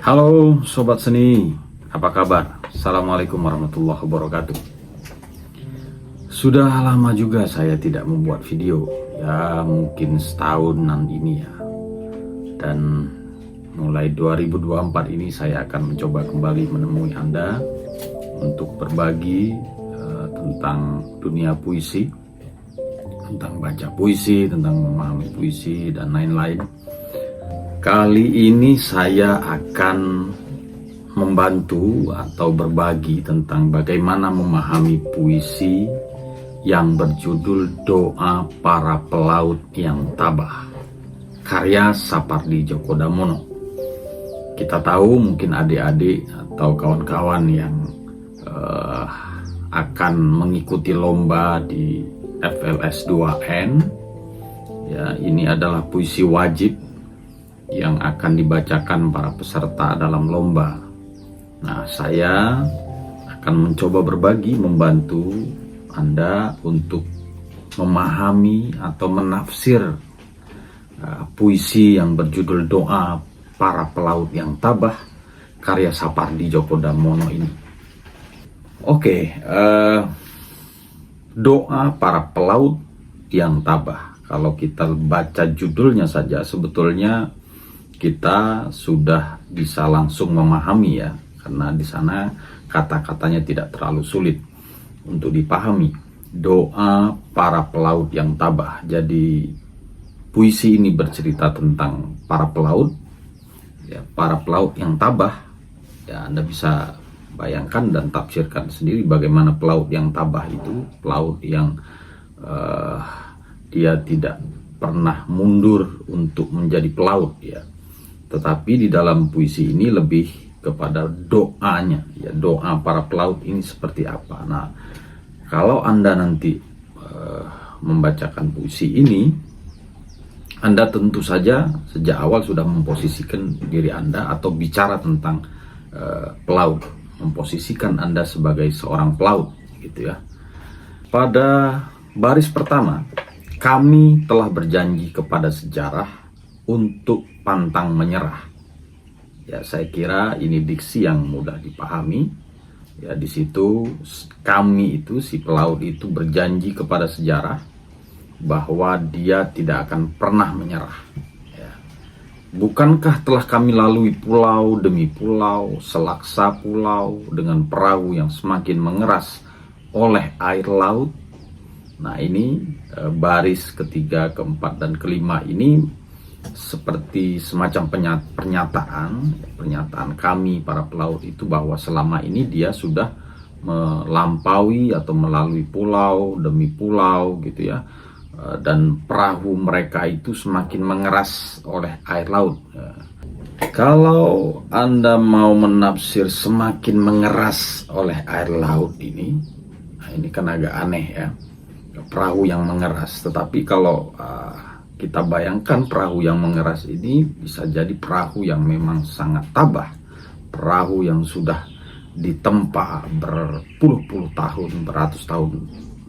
Halo Sobat Seni, apa kabar? Assalamualaikum warahmatullahi wabarakatuh. Sudah lama juga saya tidak membuat video, ya mungkin setahunan ini ya. Dan mulai 2024 ini saya akan mencoba kembali menemui Anda untuk berbagi tentang dunia puisi, tentang baca puisi, tentang memahami puisi, dan lain-lain. Kali ini saya akan membantu atau berbagi tentang bagaimana memahami puisi yang berjudul Doa Para Pelaut yang Tabah, karya Sapardi Djoko Damono. Kita tahu mungkin adik-adik atau kawan-kawan yang akan mengikuti lomba di FLS 2N, ya, ini adalah puisi wajib yang akan dibacakan para peserta dalam lomba. Nah, saya akan mencoba berbagi, membantu Anda untuk memahami atau menafsir puisi yang berjudul Doa Para Pelaut yang Tabah, karya Sapardi Djoko Damono ini. Oke, Doa Para Pelaut yang Tabah. Kalau kita baca judulnya saja, sebetulnya kita sudah bisa langsung memahami ya, karena di sana kata-katanya tidak terlalu sulit untuk dipahami. Doa para pelaut yang tabah. Jadi puisi ini bercerita tentang para pelaut, ya, para pelaut yang tabah. Ya, Anda bisa bayangkan dan tafsirkan sendiri bagaimana pelaut yang tabah itu, pelaut yang dia tidak pernah mundur untuk menjadi pelaut ya. Tetapi di dalam puisi ini lebih kepada doanya, ya, doa para pelaut ini seperti apa. Nah, kalau Anda nanti membacakan puisi ini, Anda tentu saja sejak awal sudah memposisikan diri Anda atau bicara tentang pelaut, memposisikan Anda sebagai seorang pelaut, gitu ya. Pada baris pertama, kami telah berjanji kepada sejarah untuk pantang menyerah. Ya, saya kira ini diksi yang mudah dipahami. Ya, di situ kami itu, si pelaut itu berjanji kepada sejarah bahwa dia tidak akan pernah menyerah. Ya. Bukankah telah kami lalui pulau demi pulau, selaksa pulau dengan perahu yang semakin mengeras oleh air laut? Nah, ini baris ketiga, keempat, dan kelima ini seperti semacam pernyataan kami para pelaut itu bahwa selama ini dia sudah melampaui atau melalui pulau demi pulau gitu ya, dan perahu mereka itu semakin mengeras oleh air laut. Kalau Anda mau menafsir semakin mengeras oleh air laut ini, nah ini kan agak aneh ya, perahu yang mengeras. Tetapi kalau kita bayangkan perahu yang mengeras ini bisa jadi perahu yang memang sangat tabah, perahu yang sudah ditempa berpuluh-puluh tahun,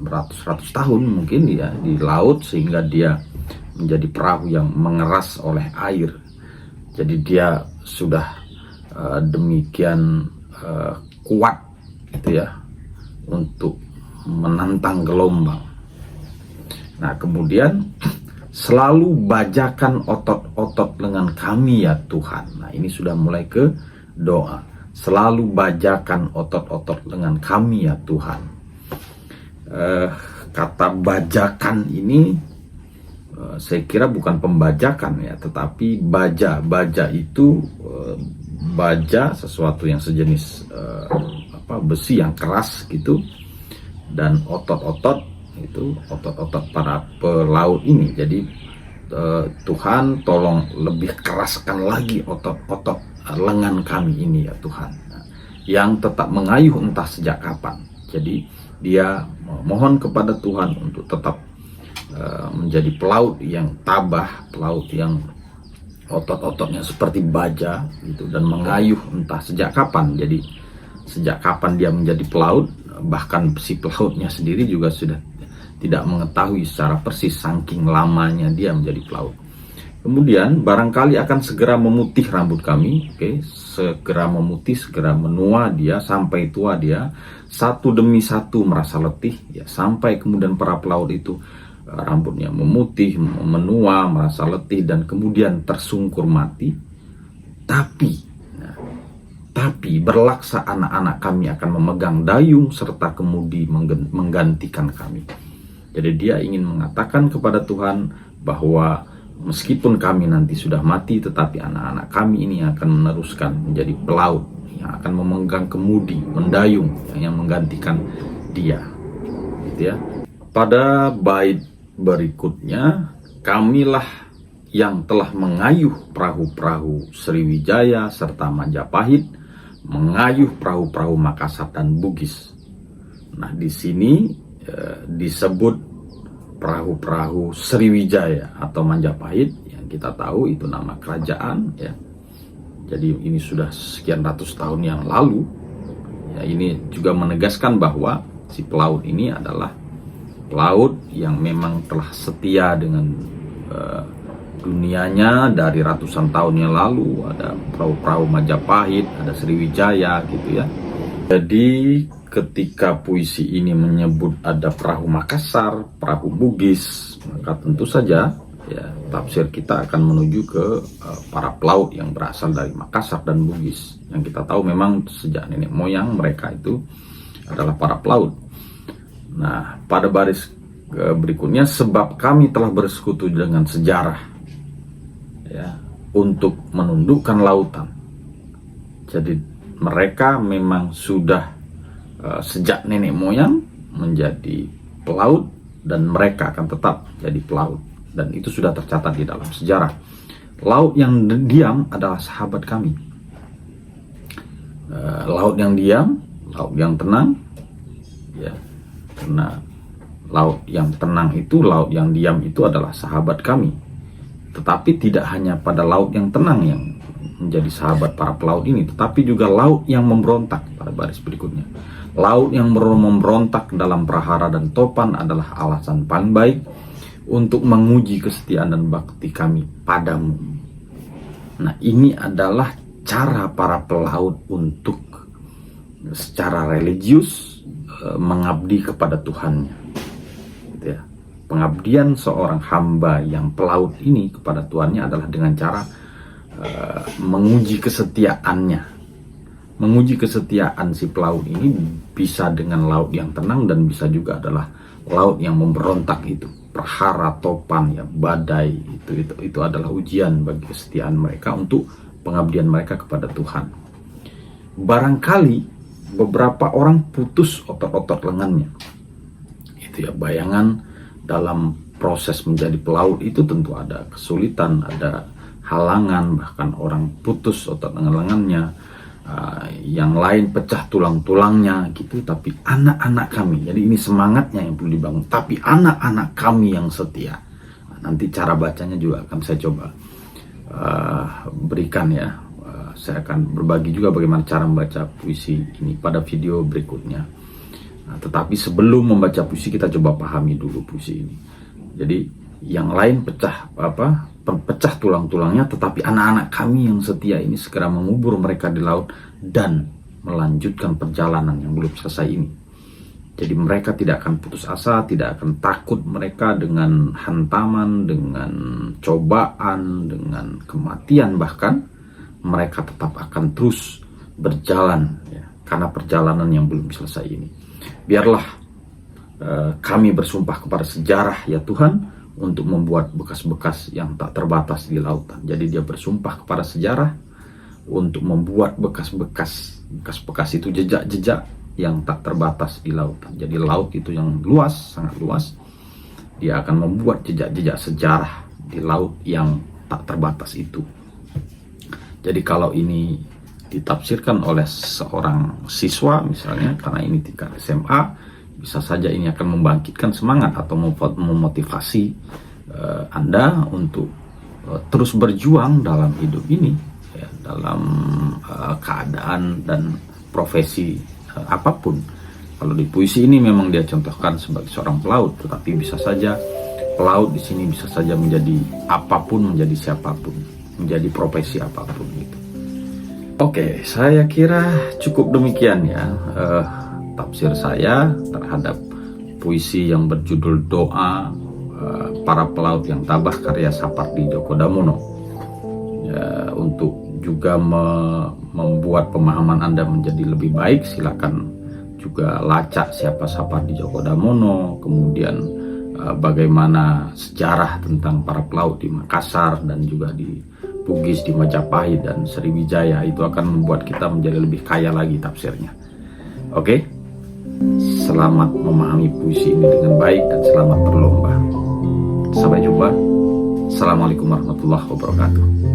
beratus-ratus tahun mungkin ya di laut, sehingga dia menjadi perahu yang mengeras oleh air. Jadi dia sudah demikian kuat gitu ya untuk menantang gelombang. Nah, kemudian selalu bajakan otot-otot lengan kami ya Tuhan. Nah, ini sudah mulai ke doa. Selalu bajakan otot-otot lengan kami ya Tuhan. Kata bajakan ini saya kira bukan pembajakan ya, tetapi baja. Baja itu baja, sesuatu yang sejenis besi yang keras gitu, dan otot-otot itu otot-otot para pelaut ini. Jadi Tuhan tolong lebih keraskan lagi otot-otot lengan kami ini ya Tuhan, yang tetap mengayuh entah sejak kapan. Jadi dia mohon kepada Tuhan untuk tetap menjadi pelaut yang tabah, pelaut yang otot-ototnya seperti baja gitu, dan mengayuh entah sejak kapan. Jadi sejak kapan dia menjadi pelaut, bahkan si pelautnya sendiri juga sudah tidak mengetahui secara persis saking lamanya dia menjadi pelaut. Kemudian barangkali akan segera memutih rambut kami, segera memutih, segera menua dia, sampai tua dia, satu demi satu merasa letih, ya, sampai kemudian para pelaut itu rambutnya memutih, menua, merasa letih, dan kemudian tersungkur mati. Tapi berlaksa anak-anak kami akan memegang dayung serta kemudi menggantikan kami. Jadi dia ingin mengatakan kepada Tuhan bahwa meskipun kami nanti sudah mati, tetapi anak-anak kami ini akan meneruskan menjadi pelaut yang akan memegang kemudi, mendayung yang menggantikan dia. Gitu ya. Pada bait berikutnya, kamilah yang telah mengayuh perahu-perahu Sriwijaya serta Majapahit, mengayuh perahu-perahu Makassar dan Bugis. Nah, di sini disebut perahu-perahu Sriwijaya atau Majapahit, yang kita tahu itu nama kerajaan, ya. Jadi ini sudah sekian ratus tahun yang lalu. Ya, ini juga menegaskan bahwa si pelaut ini adalah pelaut yang memang telah setia dengan dunianya dari ratusan tahun yang lalu. Ada perahu-perahu Majapahit, ada Sriwijaya gitu ya. Jadi ketika puisi ini menyebut ada perahu Makassar, perahu Bugis, maka tentu saja ya tafsir kita akan menuju ke para pelaut yang berasal dari Makassar dan Bugis. Yang kita tahu memang sejak nenek moyang mereka itu adalah para pelaut. Nah, pada baris berikutnya, sebab kami telah bersekutu dengan sejarah, ya, untuk menundukkan lautan. Jadi mereka memang sudah sejak nenek moyang menjadi pelaut, dan mereka akan tetap jadi pelaut, dan itu sudah tercatat di dalam sejarah. Laut yang diam adalah sahabat kami. Laut yang diam, laut yang tenang, ya, karena laut yang tenang itu, laut yang diam itu adalah sahabat kami. Tetapi tidak hanya pada laut yang tenang yang menjadi sahabat para pelaut ini, tetapi juga laut yang memberontak. Pada baris berikutnya, laut yang memberontak dalam prahara dan topan adalah alasan paling baik untuk menguji kesetiaan dan bakti kami padamu. Nah, ini adalah cara para pelaut untuk secara religius mengabdi kepada Tuhannya, gitu ya. Pengabdian seorang hamba yang pelaut ini kepada Tuhannya adalah dengan cara menguji kesetiaannya. Menguji kesetiaan si pelaut ini bisa dengan laut yang tenang, dan bisa juga adalah laut yang memberontak itu, prahara, topan, ya, badai, itu adalah ujian bagi kesetiaan mereka untuk pengabdian mereka kepada Tuhan. Barangkali beberapa orang putus otot-otot lengannya. Itu ya, bayangan dalam proses menjadi pelaut itu tentu ada kesulitan, ada halangan, bahkan orang putus otot lengannya, yang lain pecah tulang-tulangnya gitu. Tapi anak-anak kami, jadi ini semangatnya yang perlu dibangun, tapi anak-anak kami yang setia. Nanti cara bacanya juga akan saya coba berikan, ya. Saya akan berbagi juga bagaimana cara membaca puisi ini pada video berikutnya. Tetapi sebelum membaca puisi, kita coba pahami dulu puisi ini. Jadi yang lain pecah tulang-tulangnya, tetapi anak-anak kami yang setia ini segera mengubur mereka di laut dan melanjutkan perjalanan yang belum selesai ini. Jadi mereka tidak akan putus asa, tidak akan takut mereka dengan hantaman, dengan cobaan, dengan kematian bahkan. Mereka tetap akan terus berjalan, ya, karena perjalanan yang belum selesai ini. Biarlah kami bersumpah kepada sejarah, ya Tuhan, untuk membuat bekas-bekas yang tak terbatas di lautan. Jadi dia bersumpah kepada sejarah untuk membuat bekas-bekas itu, jejak-jejak yang tak terbatas di lautan. Jadi laut itu yang luas, sangat luas. Dia akan membuat jejak-jejak sejarah di laut yang tak terbatas itu. Jadi kalau ini ditafsirkan oleh seorang siswa misalnya, karena ini tingkat SMA, bisa saja ini akan membangkitkan semangat atau memotivasi Anda untuk terus berjuang dalam hidup ini, ya, dalam keadaan dan profesi apapun. Kalau di puisi ini memang dia contohkan sebagai seorang pelaut, tetapi bisa saja pelaut di sini bisa saja menjadi apapun, menjadi siapapun, menjadi profesi apapun gitu. Oke, saya kira cukup demikian ya tafsir saya terhadap puisi yang berjudul Doa Para Pelaut yang Tabah karya Sapardi Djoko Damono. Ya, untuk juga membuat pemahaman Anda menjadi lebih baik, silakan juga lacak siapa Sapardi Djoko Damono, kemudian bagaimana sejarah tentang para pelaut di Makassar dan juga di Bugis, di Majapahit dan Sriwijaya. Itu akan membuat kita menjadi lebih kaya lagi tafsirnya. Oke, selamat memahami puisi ini dengan baik dan selamat berlomba. Sampai jumpa. Assalamualaikum warahmatullahi wabarakatuh.